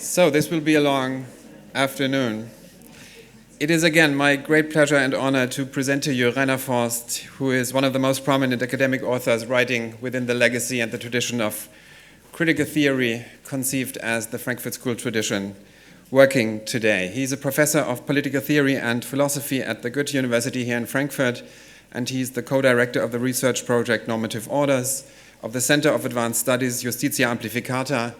So this will be a long afternoon. It is again my great pleasure and honor to present to you Rainer Forst, who is one of the most prominent academic authors writing within the legacy and the tradition of critical theory conceived as the Frankfurt School tradition working today. He's a professor of political theory and philosophy at the Goethe University here in Frankfurt, and he's the co-director of the research project Normative Orders, of the Center of Advanced Studies Justitia Amplificata,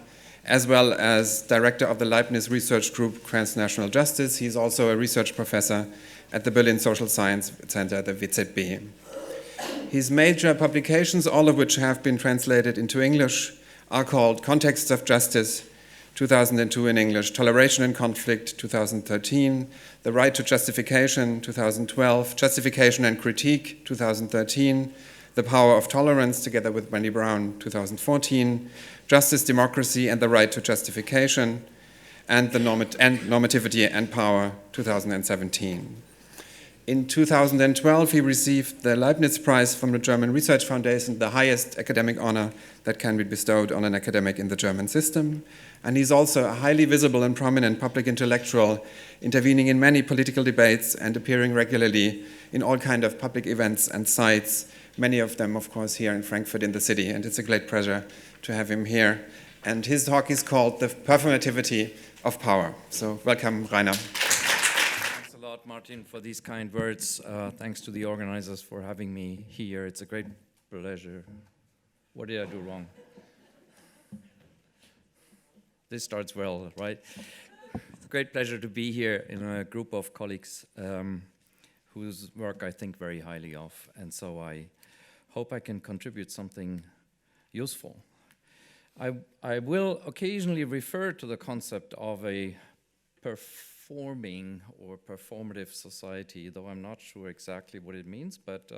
as well as director of the Leibniz Research Group Transnational Justice. He's also a research professor at the Berlin Social Science Center, the WZB. His major publications, all of which have been translated into English, are called Contexts of Justice, 2002 in English, Toleration and Conflict, 2013, The Right to Justification, 2012, Justification and Critique, 2013, The Power of Tolerance, together with Wendy Brown, 2014, Justice, Democracy, and the Right to Justification, and Normativity and Power, 2017. In 2012, he received the Leibniz Prize from the German Research Foundation, the highest academic honor that can be bestowed on an academic in the German system. And he's also a highly visible and prominent public intellectual, intervening in many political debates and appearing regularly in all kinds of public events and sites, many of them, of course, here in Frankfurt in the city. And it's a great pleasure to have him here. And his talk is called The Performativity of Power. So welcome, Rainer. Thanks a lot, Martin, for these kind words. Thanks to the organizers for having me here. It's a great pleasure. What did I do wrong? This starts well, right? It's a great pleasure to be here in a group of colleagues whose work I think very highly of. And so I hope I can contribute something useful. I will occasionally refer to the concept of a performing or performative society, though I'm not sure exactly what it means, but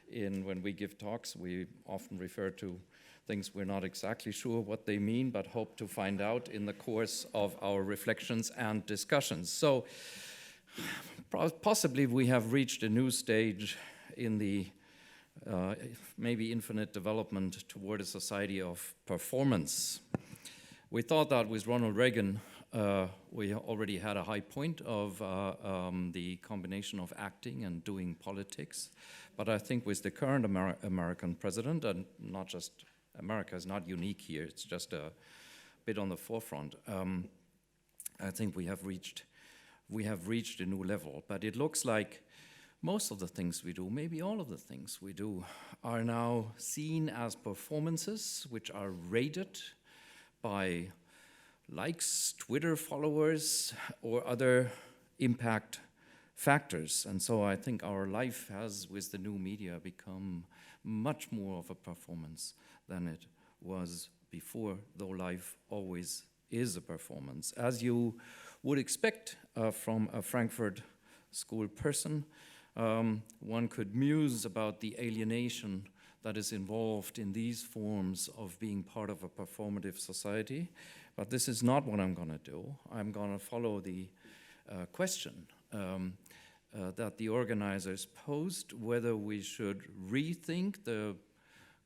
when we give talks, we often refer to things we're not exactly sure what they mean, but hope to find out in the course of our reflections and discussions. So possibly we have reached a new stage in the maybe infinite development toward a society of performance. We thought that with Ronald Reagan, we already had a high point of the combination of acting and doing politics. But I think with the current American president, and not just America is not unique here, it's just a bit on the forefront. I think we have reached a new level, but it looks like most of the things we do, maybe all of the things we do, are now seen as performances which are rated by likes, Twitter followers, or other impact factors. And so I think our life has, with the new media, become much more of a performance than it was before, though life always is a performance. As you would expect from a Frankfurt School person, one could muse about the alienation that is involved in these forms of being part of a performative society, but this is not what I'm going to do. I'm going to follow the question that the organizers posed, whether we should rethink the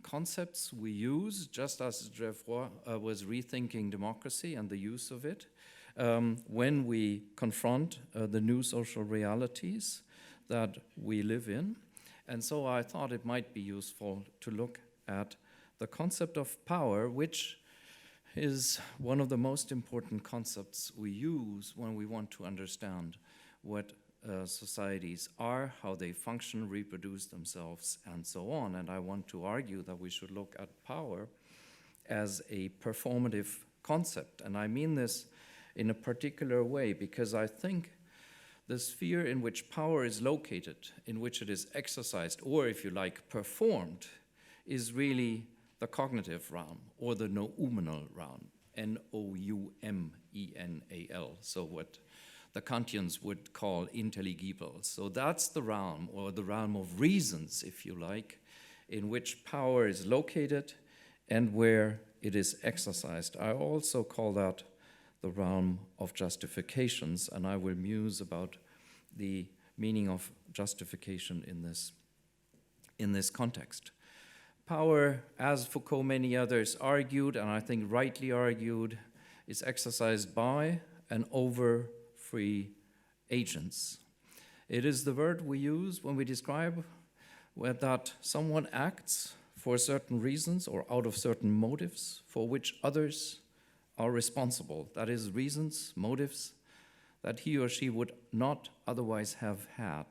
concepts we use, just as Geoffroy was rethinking democracy and the use of it, when we confront the new social realities that we live in. And so I thought it might be useful to look at the concept of power, which is one of the most important concepts we use when we want to understand what societies are, how they function, reproduce themselves, and so on. And I want to argue that we should look at power as a performative concept. And I mean this in a particular way because I think the sphere in which power is located, in which it is exercised, or if you like, performed, is really the cognitive realm or the noumenal realm, N-O-U-M-E-N-A-L, so what the Kantians would call intelligible. So that's the realm, or the realm of reasons, if you like, in which power is located and where it is exercised. I also call that the realm of justifications, and I will muse about the meaning of justification in this context. Power, as Foucault, many others argued, and I think rightly argued, is exercised by and over free agents. It is the word we use when we describe that someone acts for certain reasons or out of certain motives for which others are responsible. That is, reasons, motives that he or she would not otherwise have had,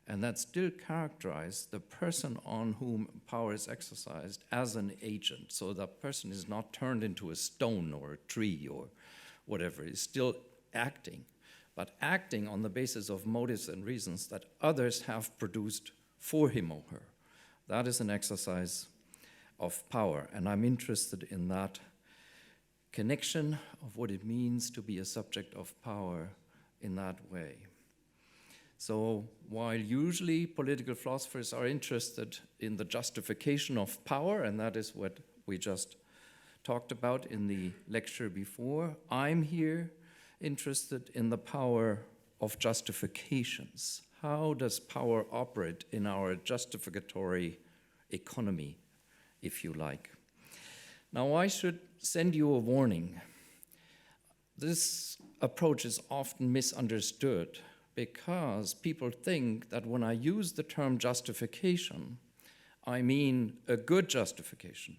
and that still characterize the person on whom power is exercised as an agent. So that person is not turned into a stone or a tree or whatever, is still acting, but acting on the basis of motives and reasons that others have produced for him or her. That is an exercise of power, and I'm interested in that connection of what it means to be a subject of power in that way. So while usually political philosophers are interested in the justification of power, and that is what we just talked about in the lecture before, I'm here interested in the power of justifications. How does power operate in our justificatory economy, if you like? Now, I should send you a warning. This approach is often misunderstood because people think that when I use the term justification, I mean a good justification,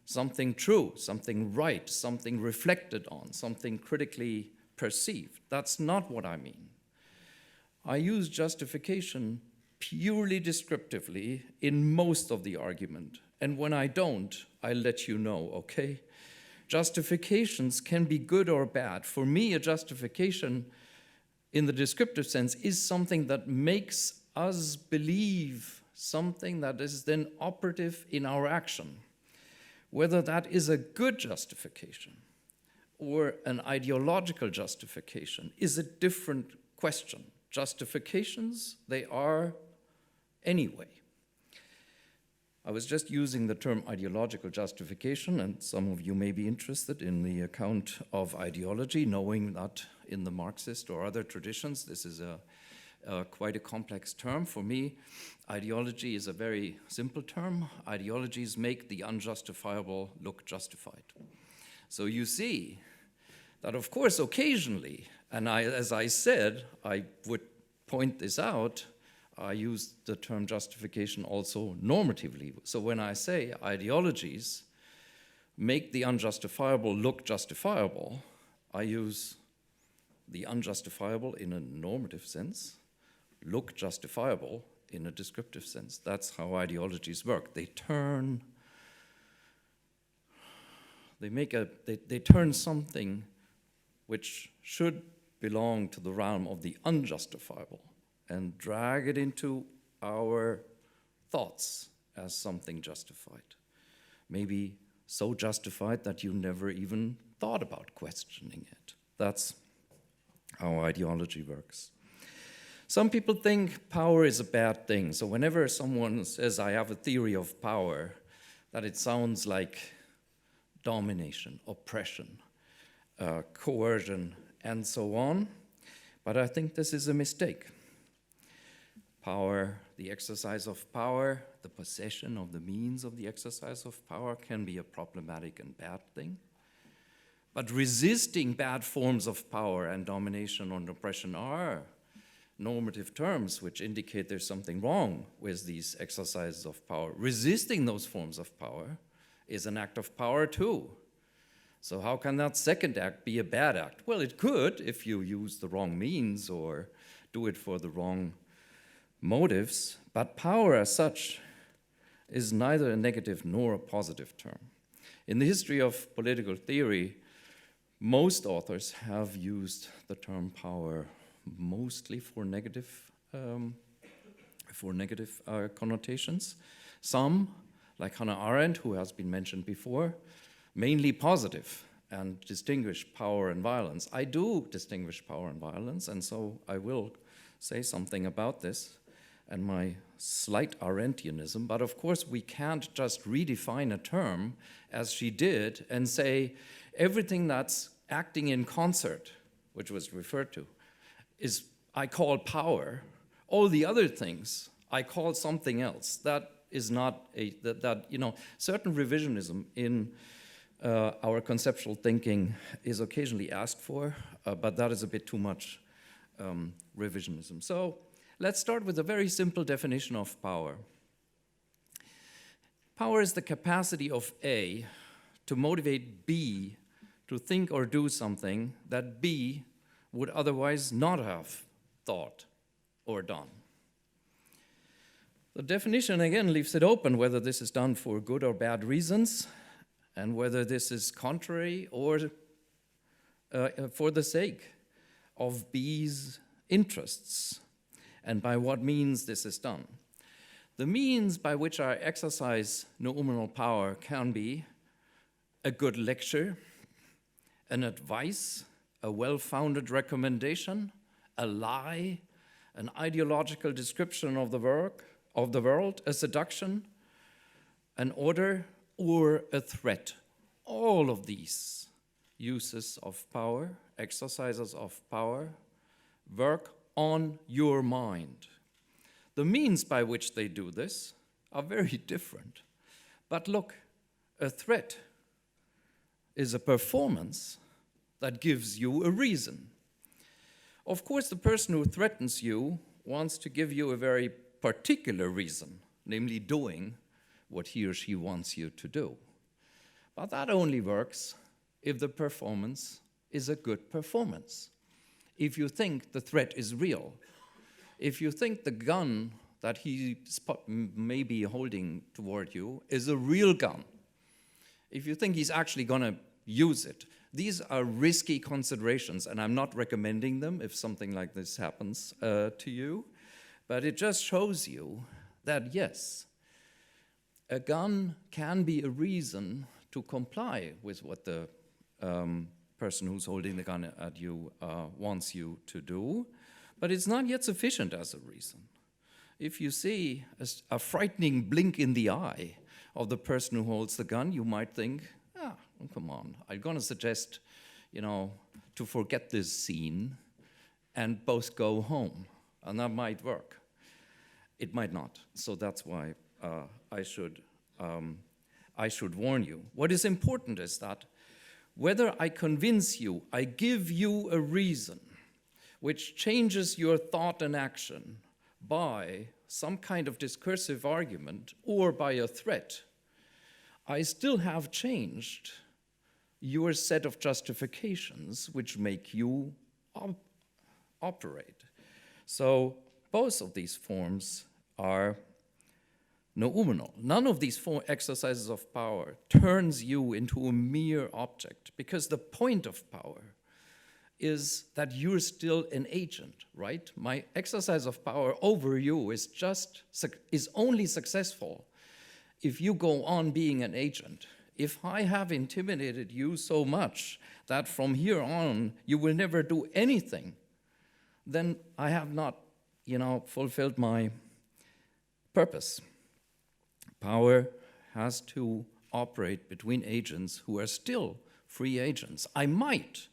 something true, something right, something reflected on, something critically perceived. That's not what I mean. I use justification purely descriptively in most of the argument, and when I don't, I let you know, okay? Justifications can be good or bad. For me, a justification in the descriptive sense is something that makes us believe something that is then operative in our action. Whether that is a good justification or an ideological justification is a different question. Justifications, they are anyway. I was just using the term ideological justification, and some of you may be interested in the account of ideology, knowing that in the Marxist or other traditions, this is quite a complex term. For me, ideology is a very simple term. Ideologies make the unjustifiable look justified. So you see that, of course, occasionally, and as I said, I would point this out, I use the term justification also normatively. So when I say ideologies make the unjustifiable look justifiable, I use the unjustifiable in a normative sense, look justifiable in a descriptive sense. That's how ideologies work. They turn something which should belong to the realm of the unjustifiable and drag it into our thoughts as something justified. Maybe so justified that you never even thought about questioning it. That's how ideology works. Some people think power is a bad thing. So whenever someone says, I have a theory of power, that it sounds like domination, oppression, coercion, and so on. But I think this is a mistake. Power, the exercise of power, the possession of the means of the exercise of power can be a problematic and bad thing. But resisting bad forms of power and domination and oppression are normative terms which indicate there's something wrong with these exercises of power. Resisting those forms of power is an act of power too. So how can that second act be a bad act? Well, it could if you use the wrong means or do it for the wrong motives, but power as such is neither a negative nor a positive term. In the history of political theory, most authors have used the term power mostly for negative connotations. Some, like Hannah Arendt, who has been mentioned before, mainly positive and distinguish power and violence. I do distinguish power and violence, and so I will say something about this and my slight Arendtianism, but of course we can't just redefine a term as she did and say everything that's acting in concert, which was referred to, is I call power. All the other things I call something else. That is not certain revisionism in our conceptual thinking is occasionally asked for, but that is a bit too much revisionism. So let's start with a very simple definition of power. Power is the capacity of A to motivate B to think or do something that B would otherwise not have thought or done. The definition again leaves it open whether this is done for good or bad reasons, and whether this is contrary or for the sake of B's interests, and by what means this is done. The means by which I exercise nominal power can be a good lecture, an advice, a well-founded recommendation, a lie, an ideological description of the world, a seduction, an order, or a threat. All of these uses of power, exercises of power, work on your mind. The means by which they do this are very different. But look, a threat is a performance that gives you a reason. Of course, the person who threatens you wants to give you a very particular reason, namely doing what he or she wants you to do. But that only works if the performance is a good performance. If you think the threat is real, if you think the gun that he may be holding toward you is a real gun, if you think he's actually going to use it, these are risky considerations, and I'm not recommending them if something like this happens to you, but it just shows you that yes, a gun can be a reason to comply with what the person who's holding the gun at you wants you to do, but it's not yet sufficient as a reason. If you see a frightening blink in the eye of the person who holds the gun, you might think, oh, come on, I'm going to suggest, to forget this scene and both go home, and that might work. It might not, so that's why I should warn you. What is important is that whether I convince you, I give you a reason which changes your thought and action by some kind of discursive argument or by a threat, I still have changed your set of justifications which make you operate. So both of these forms are noumenal. None of these four exercises of power turns you into a mere object, because the point of power is that you're still an agent, right? My exercise of power over you is only successful if you go on being an agent. If I have intimidated you so much that from here on you will never do anything, then I have not, fulfilled my purpose. Power has to operate between agents who are still free agents. I might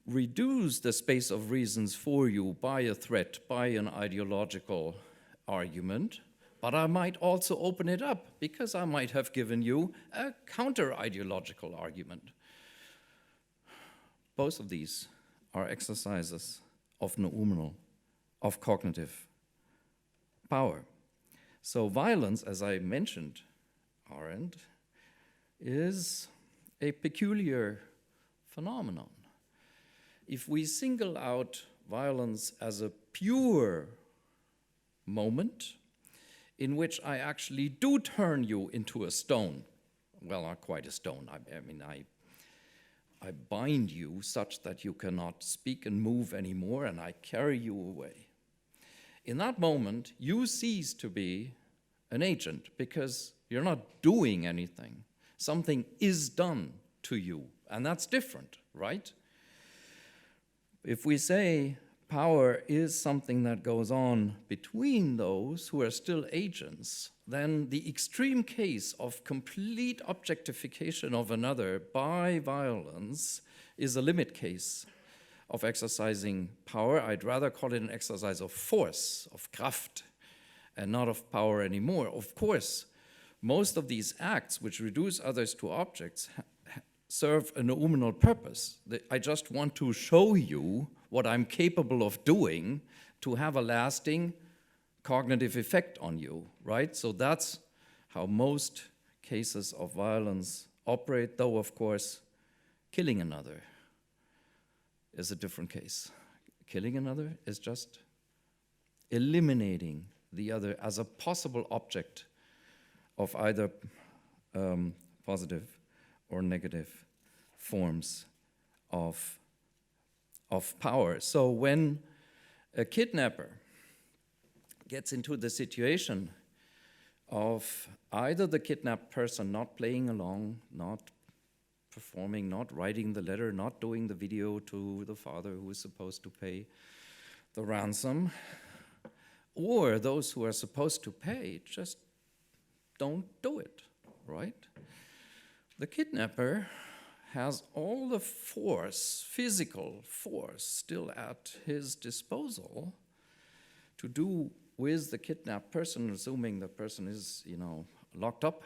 reduce the space of reasons for you by a threat, by an ideological argument, but I might also open it up because I might have given you a counter-ideological argument. Both of these are exercises of noumenal, of cognitive power. So violence, as I mentioned, Arendt, is a peculiar phenomenon. If we single out violence as a pure moment in which I actually do turn you into a stone, well, not quite a stone, I bind you such that you cannot speak and move anymore, and I carry you away. In that moment, you cease to be an agent because you're not doing anything. Something is done to you, and that's different, right? If we say power is something that goes on between those who are still agents, then the extreme case of complete objectification of another by violence is a limit case of exercising power. I'd rather call it an exercise of force, of Kraft, and not of power anymore. Of course, most of these acts which reduce others to objects serve a noumenal purpose. I just want to show you what I'm capable of doing to have a lasting cognitive effect on you, right? So that's how most cases of violence operate, though, of course, killing another is a different case. Killing another is just eliminating the other as a possible object of either positive or negative forms of power. So when a kidnapper gets into the situation of either the kidnapped person not playing along, not performing, not writing the letter, not doing the video to the father who is supposed to pay the ransom, or those who are supposed to pay just don't do it, right? The kidnapper has all the force, physical force, still at his disposal to do with the kidnapped person, assuming the person is, locked up,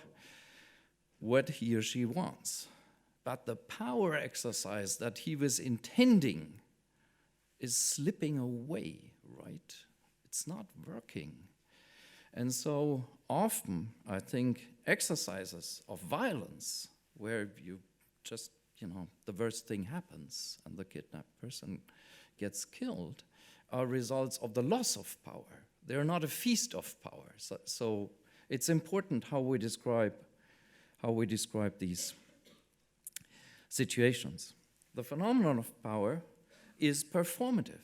what he or she wants. But the power exercise that he was intending is slipping away, right? It's not working. And so often, I think, exercises of violence where you just, the worst thing happens and the kidnapped person gets killed are results of the loss of power. They're not a feast of power. So it's important how we describe these situations. The phenomenon of power is performative.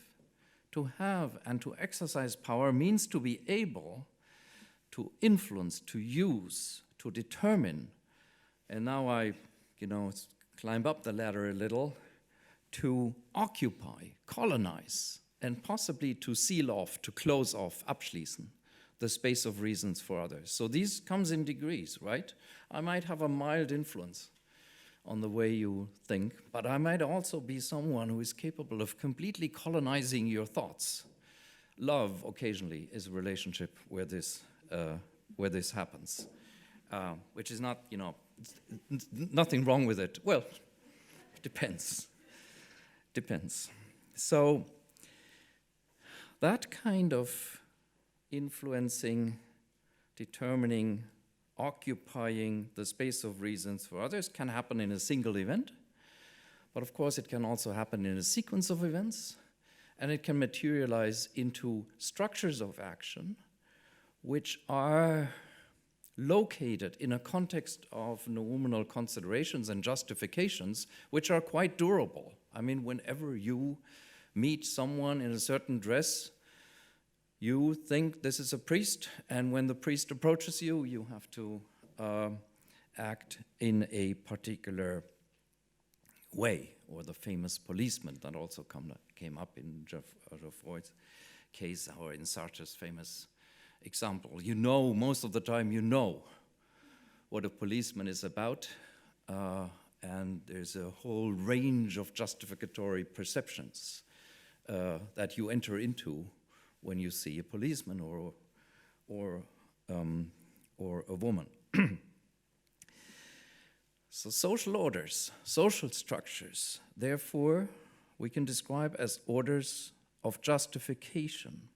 To have and to exercise power means to be able to influence, to use, to determine. And now I, climb up the ladder a little, to occupy, colonize, and possibly to seal off, to close off, abschließen, the space of reasons for others. So these comes in degrees, right? I might have a mild influence on the way you think, but I might also be someone who is capable of completely colonizing your thoughts. Love, occasionally, is a relationship where this happens, which is not, nothing wrong with it. Well, depends. So that kind of influencing, determining, occupying the space of reasons for others can happen in a single event, but of course it can also happen in a sequence of events, and it can materialize into structures of action which are located in a context of noumenal considerations and justifications which are quite durable. I mean, whenever you meet someone in a certain dress, you think this is a priest, and when the priest approaches you, you have to act in a particular way, or the famous policeman that also came up in Geoffroy's case, or in Sartre's famous example. Most of the time you know what a policeman is about, and there's a whole range of justificatory perceptions that you enter into when you see a policeman or a woman. So social orders, social structures, therefore, we can describe as orders of justification,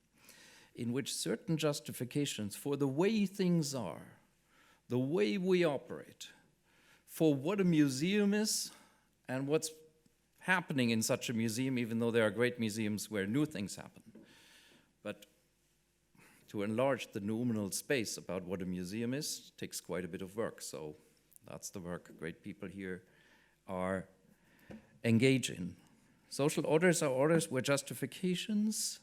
in which certain justifications for the way things are, the way we operate, for what a museum is and what's happening in such a museum, even though there are great museums where new things happen. But to enlarge the noumenal space about what a museum is takes quite a bit of work. So that's the work great people here are engaged in. Social orders are orders where justifications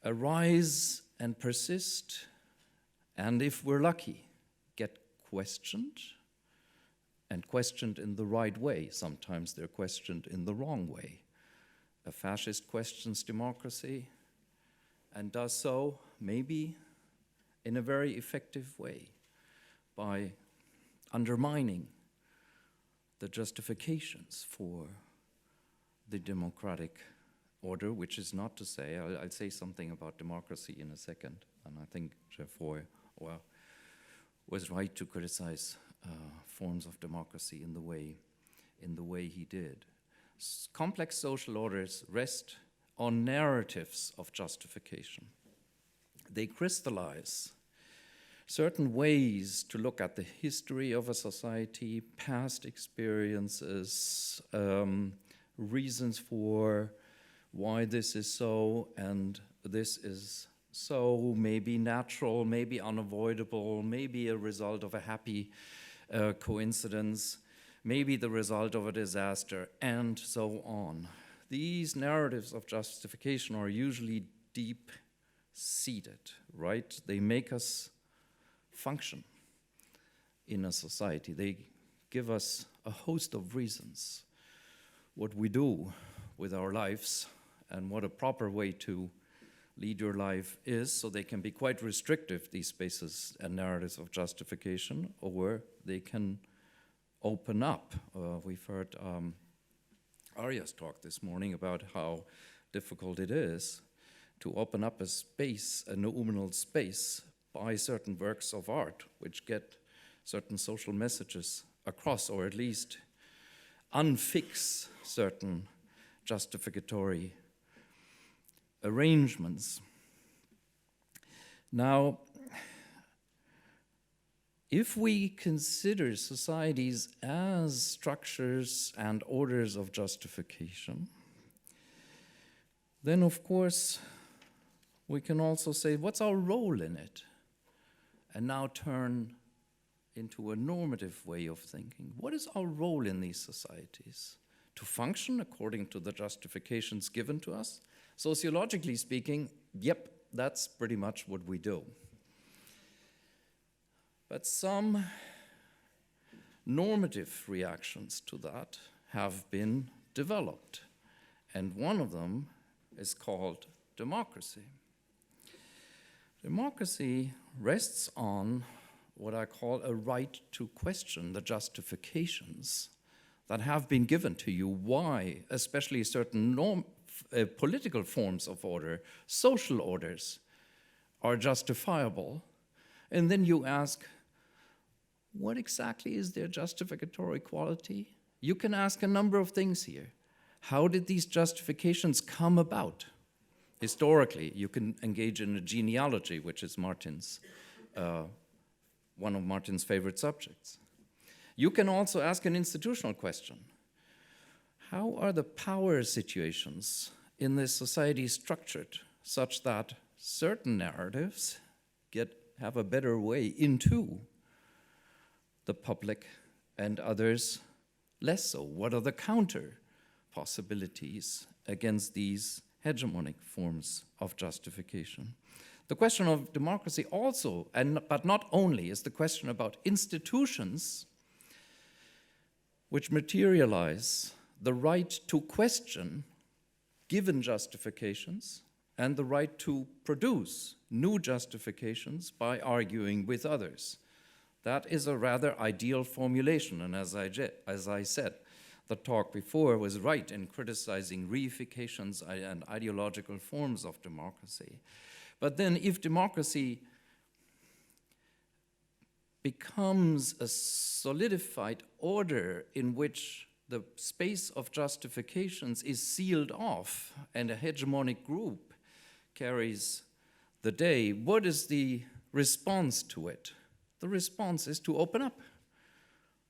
arise and persist, and if we're lucky, get questioned, and questioned in the right way. Sometimes they're questioned in the wrong way. A fascist questions democracy, and does so maybe in a very effective way by undermining the justifications for the democratic order, which is not to say, I'll say something about democracy in a second, and I think Geoffroy was right to criticize forms of democracy in the way he did. Complex social orders rest on narratives of justification. They crystallize certain ways to look at the history of a society, past experiences, reasons for why this is so and this is so, maybe natural, maybe unavoidable, maybe a result of a happy coincidence, maybe the result of a disaster, and so on. These narratives of justification are usually deep-seated, right? They make us function in a society. They give us a host of reasons what we do with our lives and what a proper way to lead your life is, so they can be quite restrictive, these spaces and narratives of justification, or they can open up. We've heard Arya's talk this morning about how difficult it is to open up a space, a noumenal space, by certain works of art, which get certain social messages across, or at least unfix certain justificatory arrangements. Now, if we consider societies as structures and orders of justification, then of course we can also say, what's our role in it? And now turn into a normative way of thinking. What is our role in these societies? To function according to the justifications given to us? Sociologically speaking, yep, that's pretty much what we do. But some normative reactions to that have been developed, and one of them is called democracy. Democracy rests on what I call a right to question the justifications that have been given to you, why especially certain political forms of order, social orders, are justifiable. And then you ask, what exactly is their justificatory quality? You can ask a number of things here. How did these justifications come about? Historically, you can engage in a genealogy, which is one of Martin's favorite subjects. You can also ask an institutional question. How are the power situations in this society structured such that certain narratives have a better way into the public and others less so? What are the counter possibilities against these hegemonic forms of justification? The question of democracy also, but not only, is the question about institutions which materialize the right to question given justifications and the right to produce new justifications by arguing with others. That is a rather ideal formulation, and as I said, the talk before was right in criticizing reifications and ideological forms of democracy. But then if democracy becomes a solidified order in which the space of justifications is sealed off and a hegemonic group carries the day, what is the response to it? The response is to open up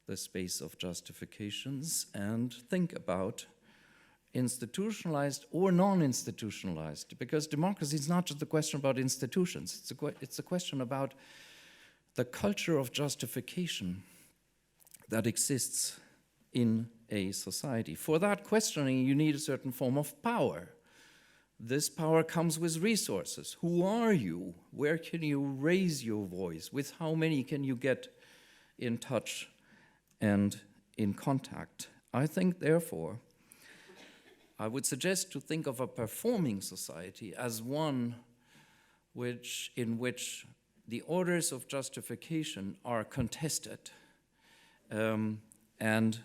the space of justifications and think about institutionalized or non-institutionalized, because democracy is not just a question about institutions, it's a question about the culture of justification that exists in a society. For that questioning, you need a certain form of power. This power comes with resources. Who are you? Where can you raise your voice? With how many can you get in touch and in contact? I think, therefore, I would suggest to think of a performing society as one in which the orders of justification are contested, and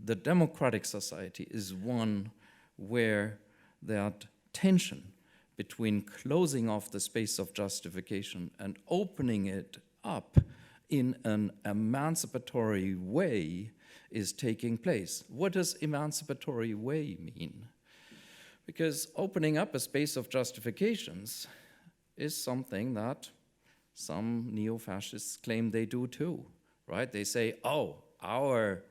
the democratic society is one where that tension between closing off the space of justification and opening it up in an emancipatory way is taking place. What does emancipatory way mean? Because opening up a space of justifications is something that some neo-fascists claim they do too, right? They say, oh, our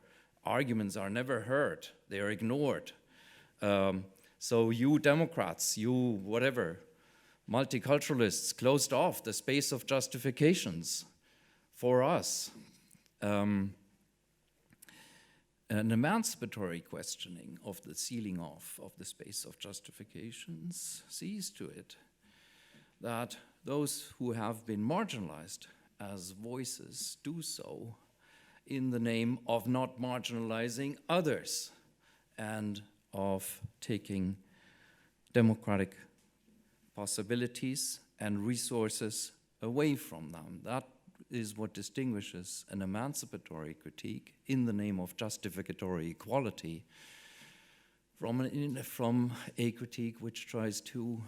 arguments are never heard, they are ignored. So you Democrats, you whatever, multiculturalists closed off the space of justifications for us. An emancipatory questioning of the sealing off of the space of justifications sees to it that those who have been marginalized as voices do so in the name of not marginalizing others and of taking democratic possibilities and resources away from them. That is what distinguishes an emancipatory critique in the name of justificatory equality from a critique which tries to,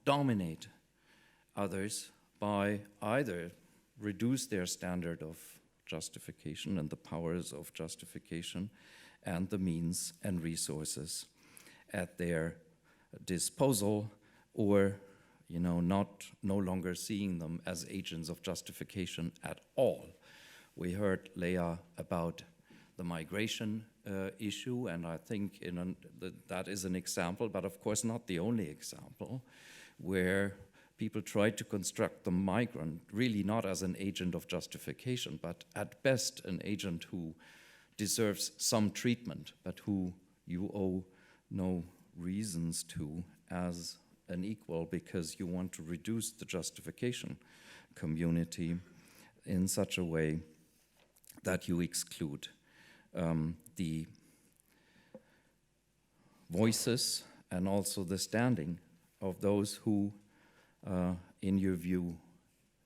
dominate others by either reduce their standard of justification and the powers of justification and the means and resources at their disposal, or no longer seeing them as agents of justification at all. We heard Leah about the migration issue, and I think that is an example, but of course not the only example, where people try to construct the migrant really not as an agent of justification, but at best an agent who deserves some treatment, but who you owe no reasons to as an equal, because you want to reduce the justification community in such a way that you exclude the voices and also the standing of those who, in your view,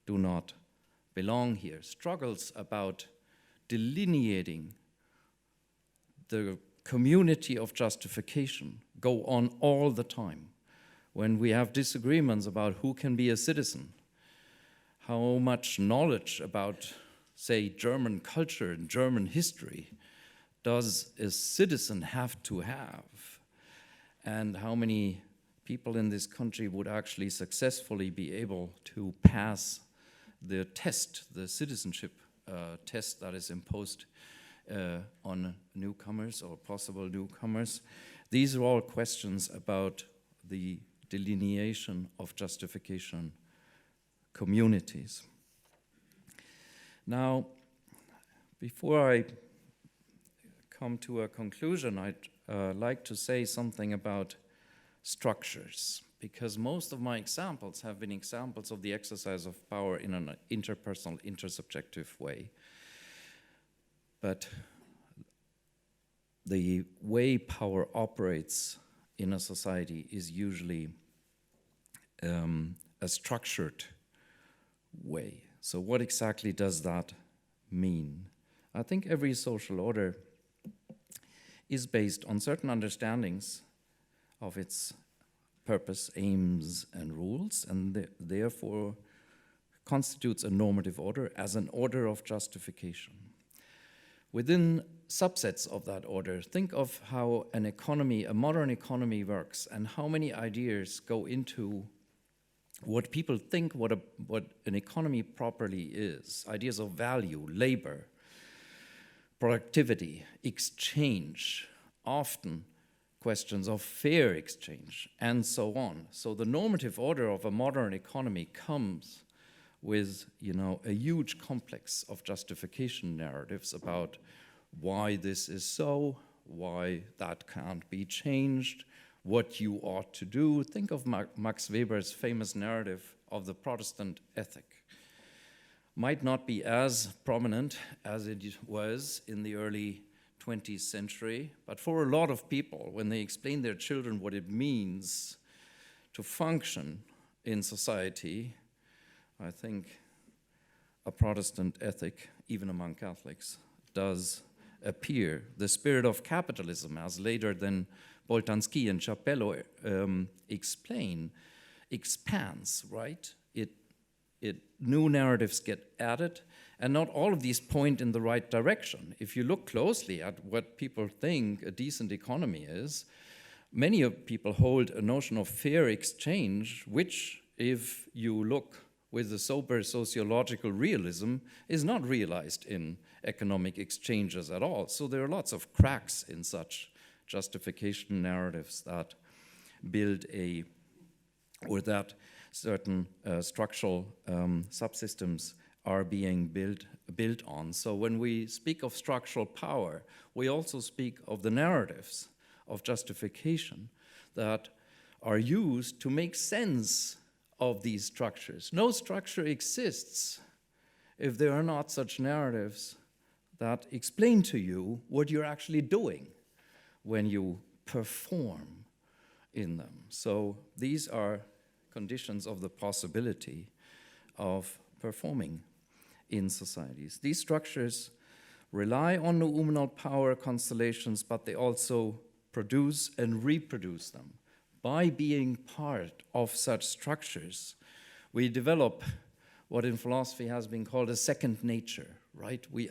do not belong here. Struggles about delineating the community of justification go on all the time. When we have disagreements about who can be a citizen, how much knowledge about, say, German culture and German history does a citizen have to have, and how many people in this country would actually successfully be able to pass the test, the citizenship test that is imposed on newcomers or possible newcomers. These are all questions about the delineation of justification communities. Now, before I come to a conclusion, I'd like to say something about structures, because most of my examples have been examples of the exercise of power in an interpersonal, intersubjective way. But the way power operates in a society is usually a structured way. So what exactly does that mean? I think every social order is based on certain understandings of its purpose, aims, and rules, and therefore constitutes a normative order as an order of justification. Within subsets of that order, think of how an economy, a modern economy works, and how many ideas go into what people think what an economy properly is. Ideas of value, labor, productivity, exchange, often questions of fair exchange, and so on. So the normative order of a modern economy comes with, a huge complex of justification narratives about why this is so, why that can't be changed, what you ought to do. Think of Max Weber's famous narrative of the Protestant ethic. Might not be as prominent as it was in the early 20th century, but for a lot of people, when they explain their children what it means to function in society, I think a Protestant ethic, even among Catholics, does appear. The spirit of capitalism, as later than Boltanski and Chapello explain, expands, right? New narratives get added, And not all of these point in the right direction. If you look closely at what people think a decent economy is, many people hold a notion of fair exchange, which, if you look with a sober sociological realism, is not realized in economic exchanges at all. So there are lots of cracks in such justification narratives that build or that certain structural subsystems are being built on. So when we speak of structural power, we also speak of the narratives of justification that are used to make sense of these structures. No structure exists if there are not such narratives that explain to you what you're actually doing when you perform in them. So these are conditions of the possibility of performing in societies. These structures rely on nominal power constellations, but they also produce and reproduce them. By being part of such structures, we develop what in philosophy has been called a second nature, right? We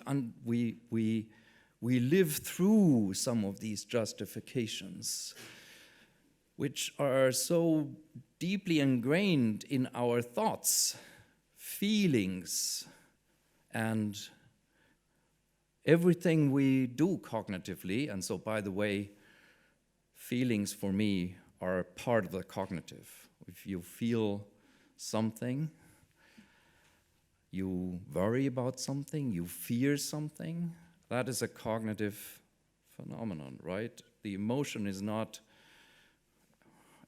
live through some of these justifications, which are so deeply ingrained in our thoughts, feelings, and everything we do cognitively. And so, by the way, feelings for me are part of the cognitive. If you feel something, you worry about something, you fear something, that is a cognitive phenomenon, right? The emotion is not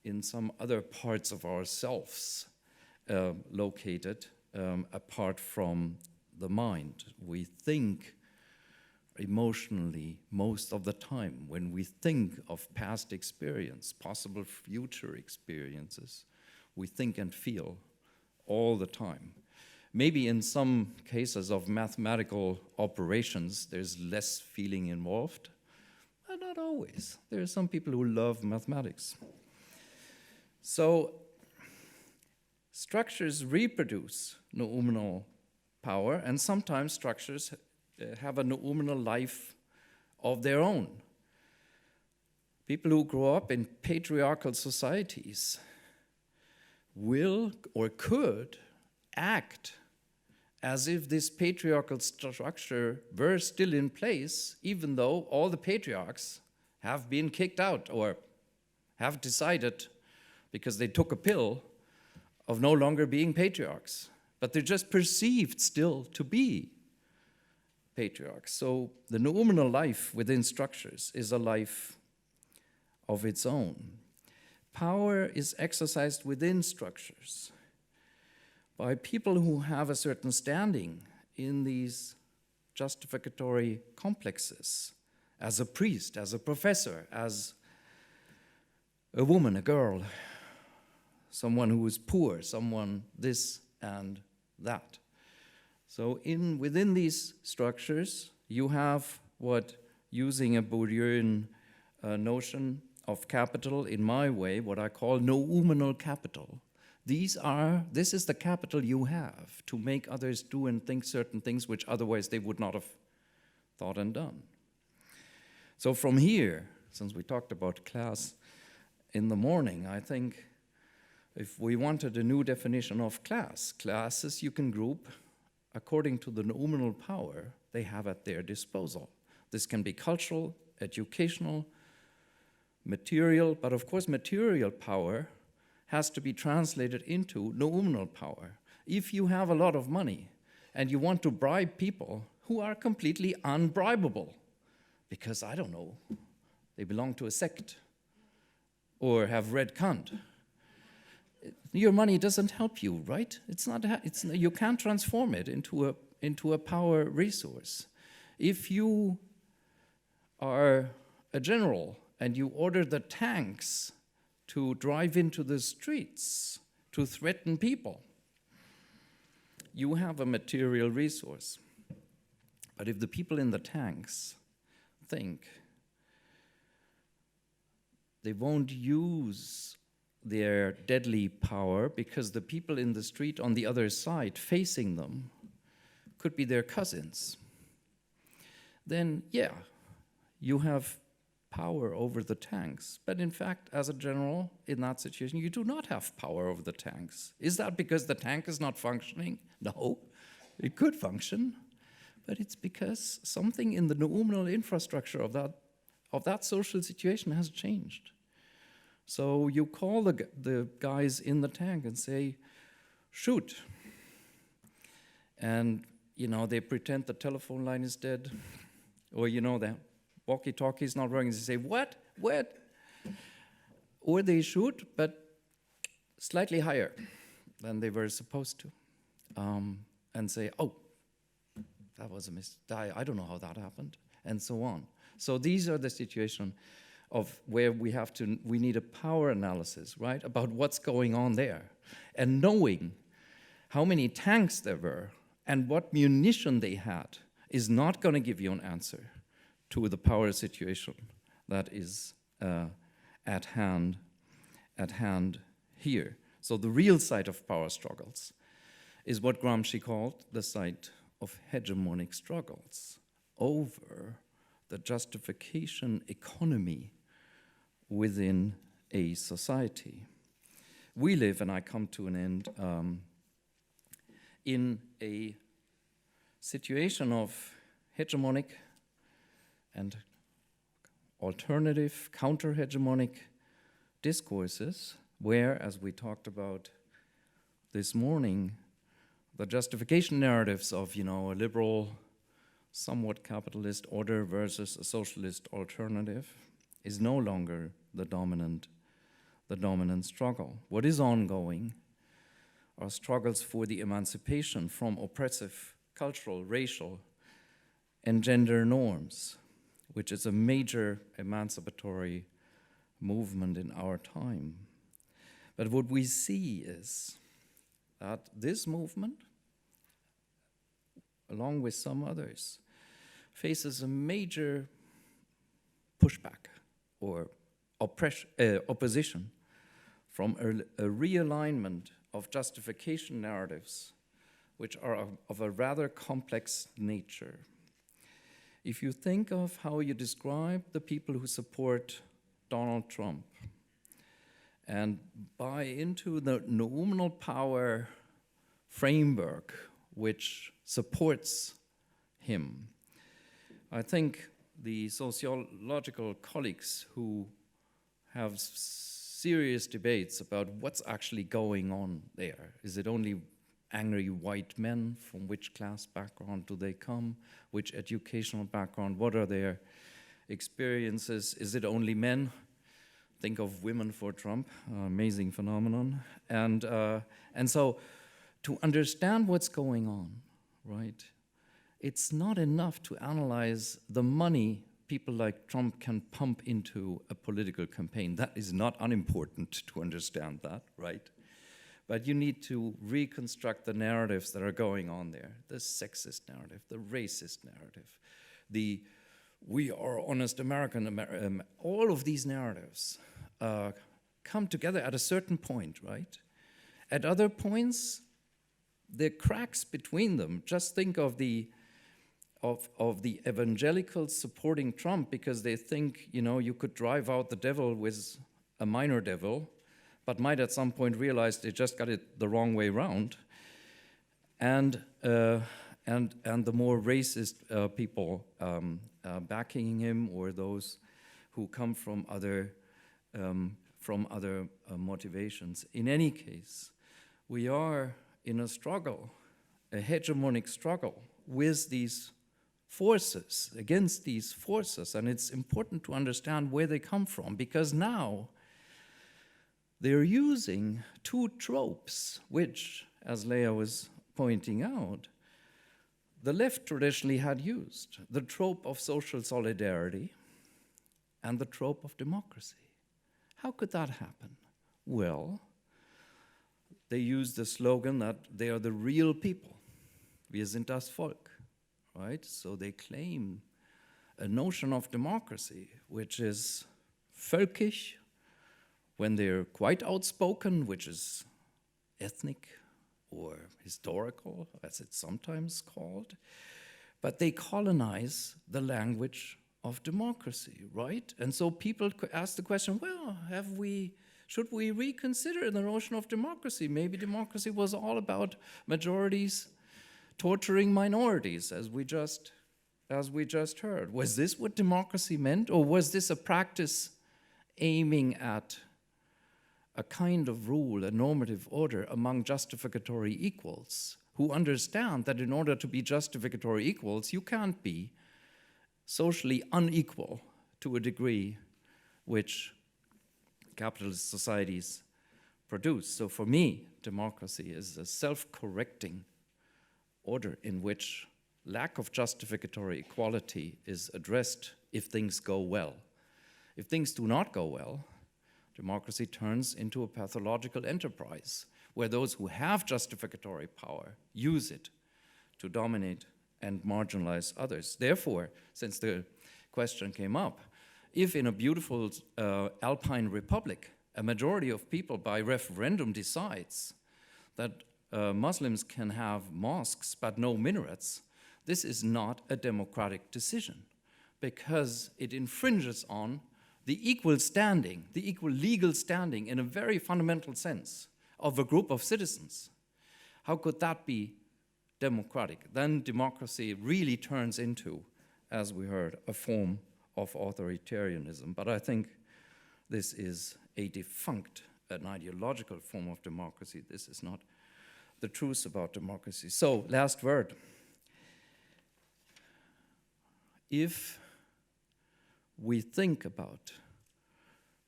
in some other parts of ourselves located apart from the mind. We think emotionally most of the time. When we think of past experience, possible future experiences, we think and feel all the time. Maybe in some cases of mathematical operations, there's less feeling involved, but not always. There are some people who love mathematics. So structures reproduce nominal power, and sometimes structures have a nominal life of their own. People who grow up in patriarchal societies will or could act as if this patriarchal structure were still in place, even though all the patriarchs have been kicked out or have decided, because they took a pill, of no longer being patriarchs. But they're just perceived still to be patriarchs. So the nominal life within structures is a life of its own. Power is exercised within structures by people who have a certain standing in these justificatory complexes, as a priest, as a professor, as a woman, a girl, someone who is poor, someone this and that. So within these structures, you have what, using a Bourdieuian notion of capital, in my way, what I call nominal capital. This is the capital you have to make others do and think certain things which otherwise they would not have thought and done. So from here, since we talked about class in the morning, I think if we wanted a new definition of classes you can group according to the nominal power they have at their disposal. This can be cultural, educational, material, but of course material power has to be translated into nominal power. If you have a lot of money and you want to bribe people who are completely unbribable, because, I don't know, they belong to a sect or have read Kant, your money doesn't help you, right? You can't transform it into a power resource. If you are a general and you order the tanks to drive into the streets to threaten people, you have a material resource. But if the people in the tanks think they won't use their deadly power because the people in the street on the other side facing them could be their cousins, then yeah, you have power over the tanks. But in fact, as a general, in that situation, you do not have power over the tanks. Is that because the tank is not functioning? No, it could function, but it's because something in the nominal infrastructure of that social situation has changed. So you call the guys in the tank and say, shoot. And, they pretend the telephone line is dead, or, the walkie-talkie is not working. They say, what? Or they shoot, but slightly higher than they were supposed to, and say, oh, that was a mistake. I don't know how that happened, and so on. So these are the situations of where we need a power analysis, right, about what's going on there. And knowing how many tanks there were and what munition they had is not going to give you an answer to the power situation that is at hand here. So the real site of power struggles is what Gramsci called the site of hegemonic struggles over the justification economy within a society. We live, and I come to an end, in a situation of hegemonic and alternative, counter-hegemonic discourses where, as we talked about this morning, the justification narratives of, a liberal, somewhat capitalist order versus a socialist alternative is no longer the dominant struggle. What is ongoing are struggles for the emancipation from oppressive cultural, racial, and gender norms, which is a major emancipatory movement in our time. But what we see is that this movement, along with some others, faces a major pushback or opposition from a realignment of justification narratives, which are of a rather complex nature. If you think of how you describe the people who support Donald Trump and buy into the nominal power framework which supports him, I think the sociological colleagues who have serious debates about what's actually going on there. Is it only angry white men? From which class background do they come? Which educational background? What are their experiences? Is it only men? Think of women for Trump, amazing phenomenon. And so to understand what's going on, right, it's not enough to analyze the money people like Trump can pump into a political campaign. That is not unimportant to understand that, right? But you need to reconstruct the narratives that are going on there. The sexist narrative, the racist narrative, the we are honest American, all of these narratives come together at a certain point, right? At other points, the cracks between them, just think of the evangelicals supporting Trump because they think, you could drive out the devil with a minor devil, but might at some point realize they just got it the wrong way around. And the more racist people backing him, or those who come from other motivations. In any case, we are in a struggle, a hegemonic struggle with these forces, against these forces, and it's important to understand where they come from, because now they're using two tropes, which, as Leah was pointing out, the left traditionally had used: the trope of social solidarity and the trope of democracy. How could that happen? Well, they used the slogan that they are the real people. Wir sind das Volk, right? So they claim a notion of democracy, which is völkisch, when they're quite outspoken, which is ethnic or historical, as it's sometimes called, but they colonize the language of democracy, right? And so people ask the question, well, should we reconsider the notion of democracy? Maybe democracy was all about majorities torturing minorities, as we just heard. Was this what democracy meant, or was this a practice aiming at a kind of rule, a normative order among justificatory equals, who understand that in order to be justificatory equals, you can't be socially unequal to a degree which capitalist societies produce? So for me, democracy is a self-correcting order in which lack of justificatory equality is addressed if things go well. If things do not go well, democracy turns into a pathological enterprise where those who have justificatory power use it to dominate and marginalize others. Therefore, since the question came up, if in a beautiful Alpine republic, a majority of people by referendum decides that Muslims can have mosques but no minarets, this is not a democratic decision because it infringes on the equal standing, the equal legal standing in a very fundamental sense of a group of citizens. How could that be democratic? Then democracy really turns into, as we heard, a form of authoritarianism. But I think this is a defunct, an ideological form of democracy. This is not the truth about democracy. So, last word. If we think about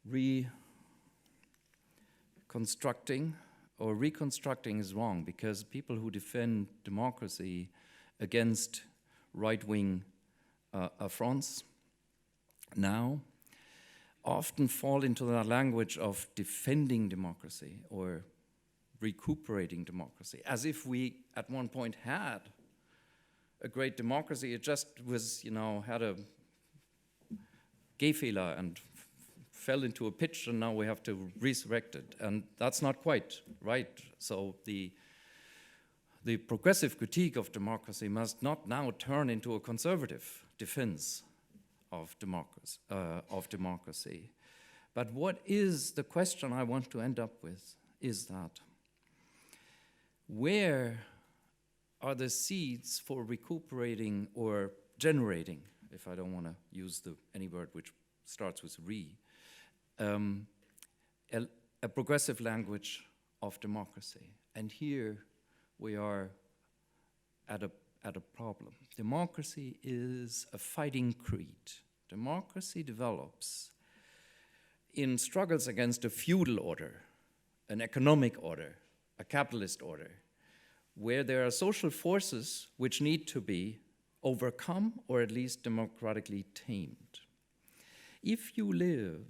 reconstructing, or reconstructing is wrong, because people who defend democracy against right-wing affronts now often fall into that language of defending democracy or recuperating democracy, as if we at one point had a great democracy. It just was, had a Gehfehler and fell into a pitch, and now we have to resurrect it. And that's not quite right. So the progressive critique of democracy must not now turn into a conservative defense of democracy. But what is the question I want to end up with is that where are the seeds for recuperating or generating, if I don't want to use any word which starts with a progressive language of democracy? And here we are at a problem. Democracy is a fighting creed. Democracy develops in struggles against a feudal order, an economic order, a capitalist order, where there are social forces which need to be overcome or at least democratically tamed. If you live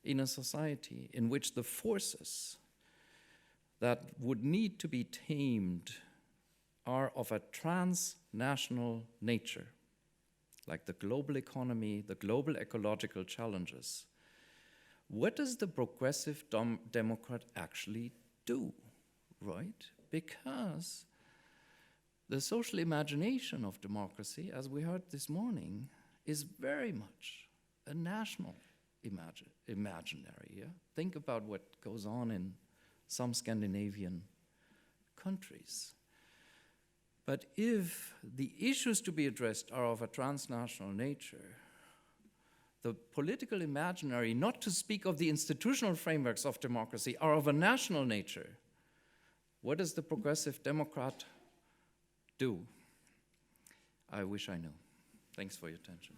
in a society in which the forces that would need to be tamed are of a transnational nature, like the global economy, the global ecological challenges, what does the progressive democrat actually do, right? Because the social imagination of democracy, as we heard this morning, is very much a national imaginary. Yeah? Think about what goes on in some Scandinavian countries. But if the issues to be addressed are of a transnational nature, the political imaginary, not to speak of the institutional frameworks of democracy, are of a national nature, what does the progressive democrat do? I wish I knew. Thanks for your attention.